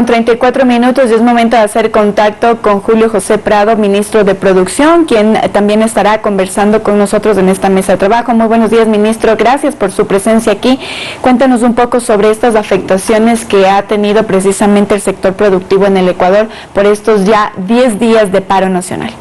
1:34 y es momento de hacer contacto con Julio José Prado, ministro de Producción, quien también estará conversando con nosotros en esta mesa de trabajo. Muy buenos días, ministro. Gracias por su presencia aquí. Cuéntanos un poco sobre estas afectaciones que ha tenido precisamente el sector productivo en el Ecuador por estos ya 10 días de paro nacional.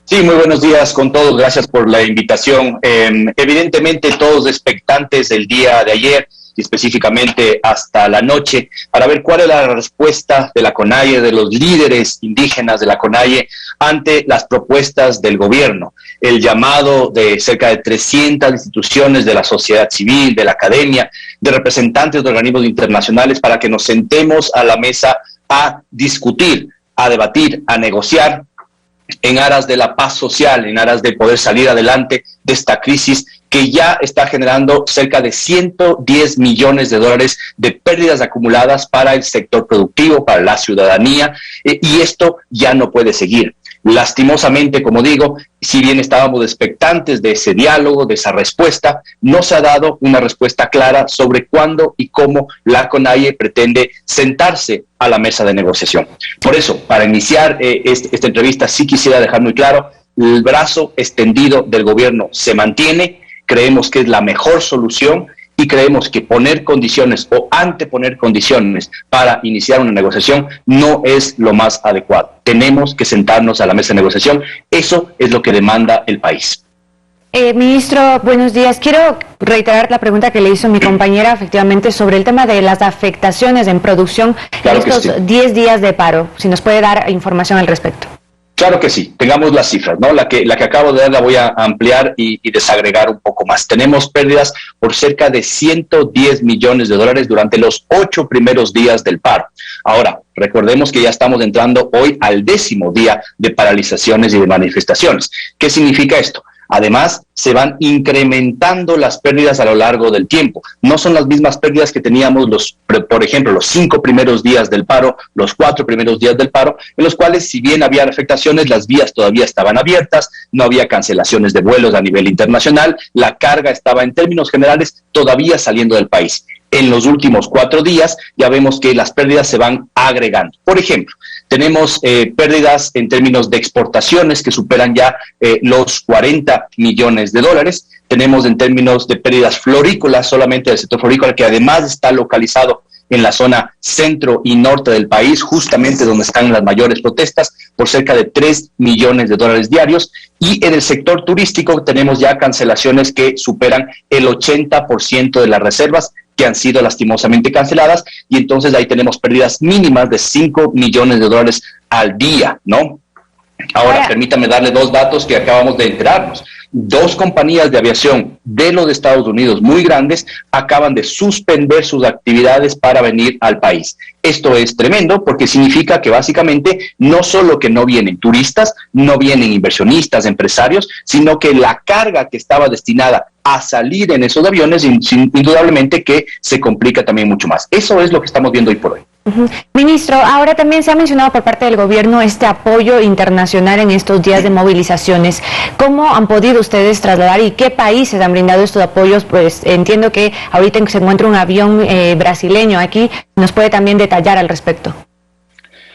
Sí, muy buenos días con todos. Gracias por la invitación. Evidentemente todos expectantes del día de ayer y específicamente hasta la noche, para ver cuál es la respuesta de la CONAIE, de los líderes indígenas de la CONAIE, ante las propuestas del gobierno. El llamado de cerca de 300 instituciones de la sociedad civil, de la academia, de representantes de organismos internacionales, para que nos sentemos a la mesa a discutir, a debatir, a negociar, en aras de la paz social, en aras de poder salir adelante de esta crisis que ya está generando cerca de 110 millones de dólares de pérdidas acumuladas para el sector productivo, para la ciudadanía, y esto ya no puede seguir. Lastimosamente, como digo, si bien estábamos expectantes de ese diálogo, de esa respuesta, no se ha dado una respuesta clara sobre cuándo y cómo la CONAIE pretende sentarse a la mesa de negociación. Por eso, para iniciar esta entrevista, sí quisiera dejar muy claro, el brazo extendido del gobierno se mantiene, creemos que es la mejor solución y creemos que poner condiciones o anteponer condiciones para iniciar una negociación no es lo más adecuado. Tenemos que sentarnos a la mesa de negociación. Eso es lo que demanda el país. Ministro, buenos días. Quiero reiterar la pregunta que le hizo mi compañera, efectivamente, sobre el tema de las afectaciones en producción en estos 10 días de paro. Si nos puede dar información al respecto. Claro que sí, tengamos las cifras, ¿no? La que acabo de dar la voy a ampliar y desagregar un poco más. Tenemos pérdidas por cerca de 110 millones de dólares durante los 8 primeros días del paro. Ahora, recordemos que ya estamos entrando hoy al 10º día de paralizaciones y de manifestaciones. ¿Qué significa esto? Además, se van incrementando las pérdidas a lo largo del tiempo. No son las mismas pérdidas que teníamos, por ejemplo, los 5 primeros días del paro, los 4 primeros días del paro, en los cuales, si bien había afectaciones, las vías todavía estaban abiertas, no había cancelaciones de vuelos a nivel internacional, la carga estaba, en términos generales, todavía saliendo del país. En los últimos 4 días ya vemos que las pérdidas se van agregando. Por ejemplo, tenemos pérdidas en términos de exportaciones que superan ya los 40 millones de dólares. Tenemos en términos de pérdidas florícolas, solamente del sector florícola, que además está localizado en la zona centro y norte del país, justamente donde están las mayores protestas, por cerca de 3 millones de dólares diarios. Y en el sector turístico tenemos ya cancelaciones que superan el 80% de las reservas que han sido lastimosamente canceladas, y entonces ahí tenemos pérdidas mínimas de 5 millones de dólares al día, ¿no? Ahora, permítame darle 2 datos que acabamos de enterarnos. 2 compañías de aviación de los Estados Unidos muy grandes acaban de suspender sus actividades para venir al país. Esto es tremendo porque significa que básicamente no solo que no vienen turistas, no vienen inversionistas, empresarios, sino que la carga que estaba destinada a salir en esos aviones, indudablemente que se complica también mucho más. Eso es lo que estamos viendo hoy por hoy. Ministro, ahora también se ha mencionado por parte del gobierno este apoyo internacional en estos días de movilizaciones. ¿Cómo han podido ustedes trasladar y qué países han brindado estos apoyos? Pues entiendo que ahorita se encuentra un avión brasileño aquí. ¿Nos puede también detallar al respecto?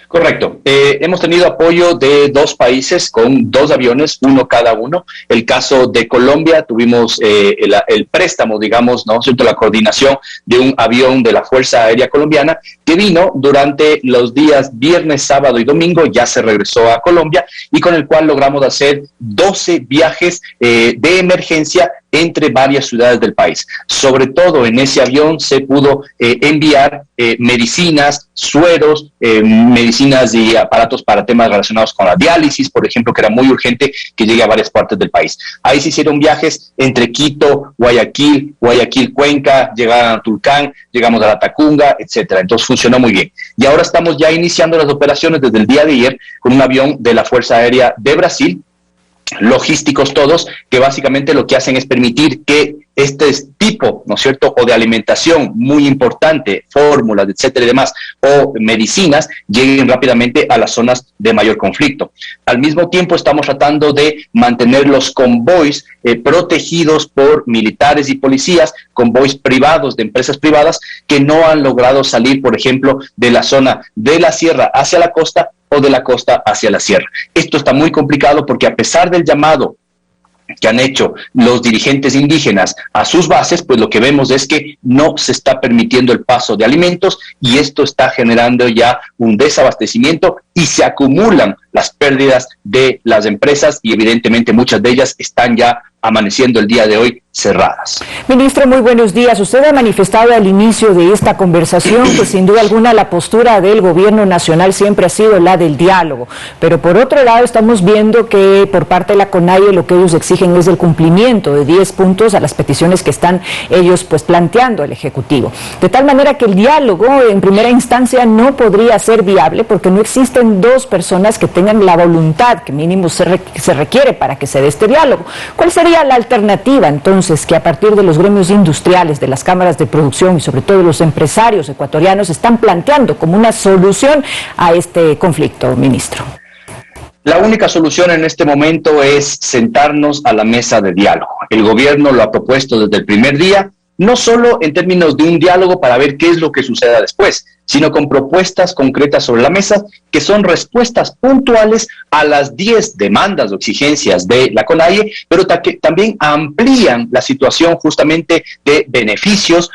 Correcto. Hemos tenido apoyo de 2 países con 2 aviones, uno cada uno. El caso de Colombia, tuvimos el préstamo, digamos, ¿no? La coordinación de un avión de la Fuerza Aérea Colombiana que vino durante los días viernes, sábado y domingo, ya se regresó a Colombia, y con el cual logramos hacer 12 viajes de emergencia entre varias ciudades del país. Sobre todo en ese avión se pudo enviar medicinas, sueros, medicinas y aparatos para temas relacionados con la diálisis, por ejemplo, que era muy urgente que llegue a varias partes del país. Ahí se hicieron viajes entre Quito, Guayaquil, Cuenca, llegaron a Tulcán, llegamos a la Tacunga, etcétera. Entonces funcionó muy bien. Y ahora estamos ya iniciando las operaciones desde el día de ayer con un avión de la Fuerza Aérea de Brasil, logísticos todos, que básicamente lo que hacen es permitir que este tipo, ¿no es cierto?, o de alimentación muy importante, fórmulas, etcétera y demás, o medicinas, lleguen rápidamente a las zonas de mayor conflicto. Al mismo tiempo estamos tratando de mantener los convoys protegidos por militares y policías, convoys privados de empresas privadas que no han logrado salir, por ejemplo, de la zona de la sierra hacia la costa o de la costa hacia la sierra. Esto está muy complicado porque a pesar del llamado que han hecho los dirigentes indígenas a sus bases, pues lo que vemos es que no se está permitiendo el paso de alimentos y esto está generando ya un desabastecimiento y se acumulan las pérdidas de las empresas y evidentemente muchas de ellas están ya amaneciendo el día de hoy cerradas. Ministro, muy buenos días. Usted ha manifestado al inicio de esta conversación que sin duda alguna la postura del gobierno nacional siempre ha sido la del diálogo, pero por otro lado estamos viendo que por parte de la CONAIE lo que ellos exigen es el cumplimiento de 10 puntos a las peticiones que están ellos pues planteando al Ejecutivo. De tal manera que el diálogo en primera instancia no podría ser viable porque no existen dos personas que tengan la voluntad que mínimo se requiere para que se dé este diálogo. ¿Cuál sería la alternativa entonces que a partir de los gremios industriales, de las cámaras de producción y sobre todo de los empresarios ecuatorianos están planteando como una solución a este conflicto, ministro? La única solución en este momento es sentarnos a la mesa de diálogo. El gobierno lo ha propuesto desde el primer día, no solo en términos de un diálogo para ver qué es lo que suceda después, sino con propuestas concretas sobre la mesa que son respuestas puntuales a las 10 demandas o exigencias de la CONAIE, pero también amplían la situación justamente de beneficios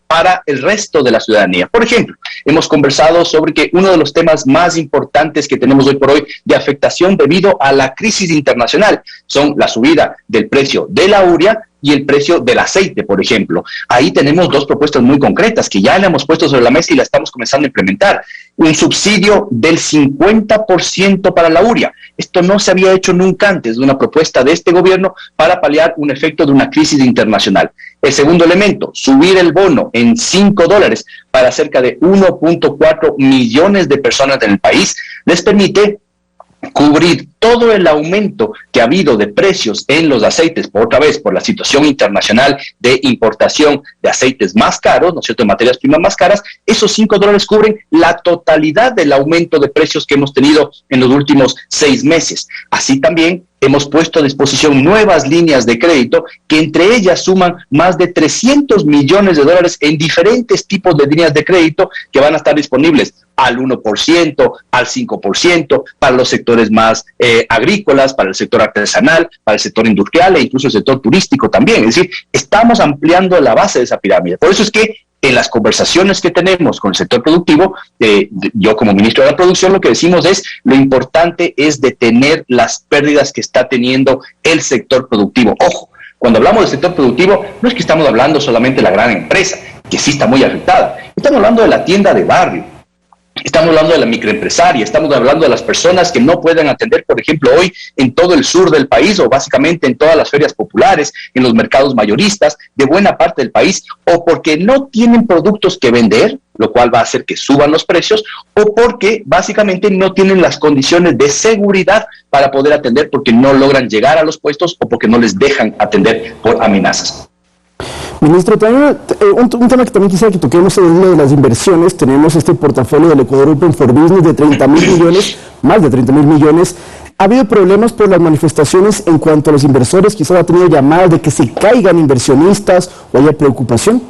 para el resto de la ciudadanía. Por ejemplo, hemos conversado sobre que uno de los temas más importantes que tenemos hoy por hoy de afectación debido a la crisis internacional son la subida del precio de la urea y el precio del aceite, por ejemplo. Ahí tenemos dos propuestas muy concretas que ya le hemos puesto sobre la mesa y la estamos comenzando a implementar. Un subsidio del 50% para la urea. Esto no se había hecho nunca antes de una propuesta de este gobierno para paliar un efecto de una crisis internacional. El segundo elemento, subir el bono en $5 para cerca de 1.4 millones de personas en el país, les permite cubrir todo el aumento que ha habido de precios en los aceites, por otra vez, por la situación internacional de importación de aceites más caros, ¿no es cierto?, de materias primas más caras. Esos $5 cubren la totalidad del aumento de precios que hemos tenido en los últimos 6 meses. Así también hemos puesto a disposición nuevas líneas de crédito que entre ellas suman más de $300 millones en diferentes tipos de líneas de crédito que van a estar disponibles al 1%, al 5%, para los sectores más agrícolas, para el sector artesanal, para el sector industrial e incluso el sector turístico también. Es decir, estamos ampliando la base de esa pirámide. Por eso es que en las conversaciones que tenemos con el sector productivo, yo como ministro de la Producción lo que decimos es, lo importante es detener las pérdidas que está teniendo el sector productivo. Ojo, cuando hablamos del sector productivo, no es que estamos hablando solamente de la gran empresa, que sí está muy afectada. Estamos hablando de la tienda de barrio. Estamos hablando de la microempresaria, estamos hablando de las personas que no pueden atender, por ejemplo, hoy en todo el sur del país o básicamente en todas las ferias populares, en los mercados mayoristas de buena parte del país, o porque no tienen productos que vender, lo cual va a hacer que suban los precios, o porque básicamente no tienen las condiciones de seguridad para poder atender porque no logran llegar a los puestos o porque no les dejan atender por amenazas. Ministro, también un tema que también quisiera que toquemos es lo de las inversiones. Tenemos este portafolio del Ecuador Open for Business de 30.000 millones, más de 30.000 millones. ¿Ha habido problemas por las manifestaciones en cuanto a los inversores? Quizás ha tenido llamadas de que se caigan inversionistas o haya preocupación.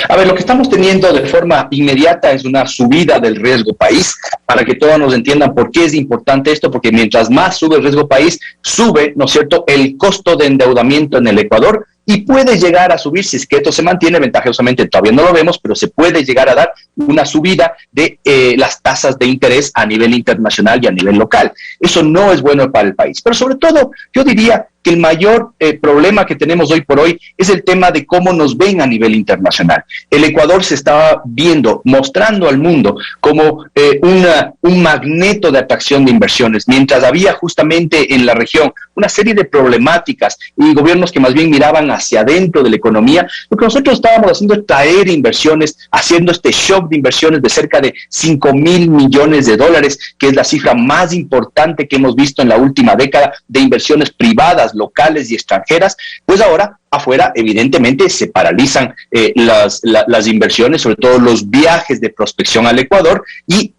A ver, lo que estamos teniendo de forma inmediata es una subida del riesgo país, para que todos nos entiendan por qué es importante esto, porque mientras más sube el riesgo país, sube, ¿no es cierto?, el costo de endeudamiento en el Ecuador, y puede llegar a subir, si es que esto se mantiene ventajosamente, todavía no lo vemos, pero se puede llegar a dar una subida de las tasas de interés a nivel internacional y a nivel local. Eso no es bueno para el país. Pero sobre todo, yo diría que el mayor problema que tenemos hoy por hoy es el tema de cómo nos ven a nivel internacional. El Ecuador se está viendo, mostrando al mundo como un magneto de atracción de inversiones, mientras había justamente en la región una serie de problemáticas y gobiernos que más bien miraban hacia adentro de la economía. Lo que nosotros estábamos haciendo es traer inversiones, haciendo este shock de inversiones de cerca de 5.000 millones de dólares, que es la cifra más importante que hemos visto en la última década de inversiones privadas, locales y extranjeras. Pues ahora afuera evidentemente se paralizan las inversiones, sobre todo los viajes de prospección al Ecuador, y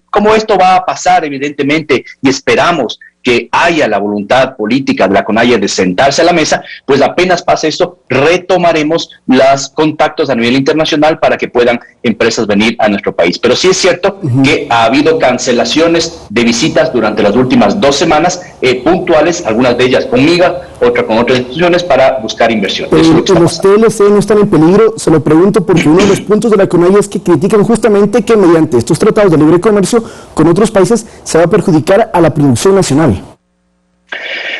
como esto va a pasar evidentemente y esperamos que haya la voluntad política de la CONAIE de sentarse a la mesa, pues apenas pase esto, retomaremos los contactos a nivel internacional para que puedan empresas venir a nuestro país. Pero sí es cierto que ha habido cancelaciones de visitas durante las últimas 2 semanas, puntuales, algunas de ellas conmigo, otras con otras instituciones, para buscar inversiones. Los TLC no están en peligro, se lo pregunto porque uno de los puntos de la CONAIE es que critican justamente que mediante estos tratados de libre comercio con otros países se va a perjudicar a la producción nacional.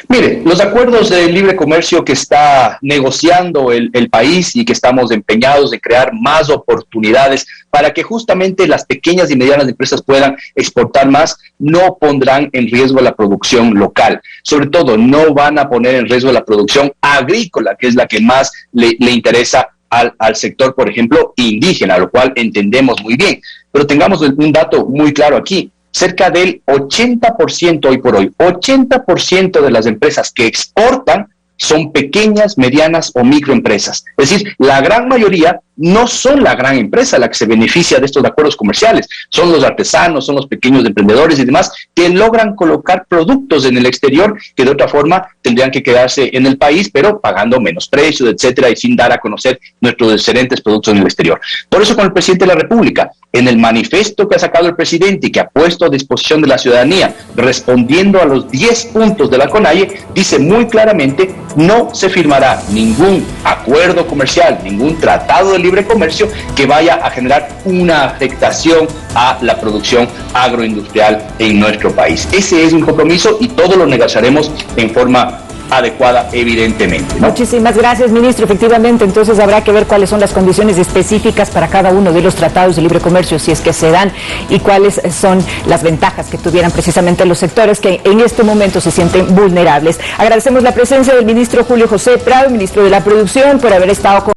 Mire, los acuerdos de libre comercio que está negociando el país y que estamos empeñados en crear más oportunidades para que justamente las pequeñas y medianas empresas puedan exportar más, no pondrán en riesgo la producción local. Sobre todo, no van a poner en riesgo la producción agrícola, que es la que más le interesa al sector, por ejemplo, indígena, lo cual entendemos muy bien. Pero tengamos un dato muy claro aquí. Cerca del 80% hoy por hoy, 80% de las empresas que exportan son pequeñas, medianas o microempresas. Es decir, la gran mayoría no son la gran empresa la que se beneficia de estos acuerdos comerciales, son los artesanos, son los pequeños emprendedores y demás que logran colocar productos en el exterior que de otra forma tendrían que quedarse en el país, pero pagando menos precios, etcétera, y sin dar a conocer nuestros excelentes productos en el exterior. Por eso, con el presidente de la República, en el manifiesto que ha sacado el presidente y que ha puesto a disposición de la ciudadanía, respondiendo a los 10 puntos de la CONAIE, dice muy claramente: no se firmará ningún acuerdo comercial, ningún tratado de libre comercio que vaya a generar una afectación a la producción agroindustrial en nuestro país. Ese es un compromiso y todo lo negociaremos en forma adecuada, evidentemente, ¿no? Muchísimas gracias, ministro. Efectivamente, entonces habrá que ver cuáles son las condiciones específicas para cada uno de los tratados de libre comercio, si es que se dan, y cuáles son las ventajas que tuvieran precisamente los sectores que en este momento se sienten vulnerables. Agradecemos la presencia del ministro Julio José Prado, ministro de la Producción, por haber estado con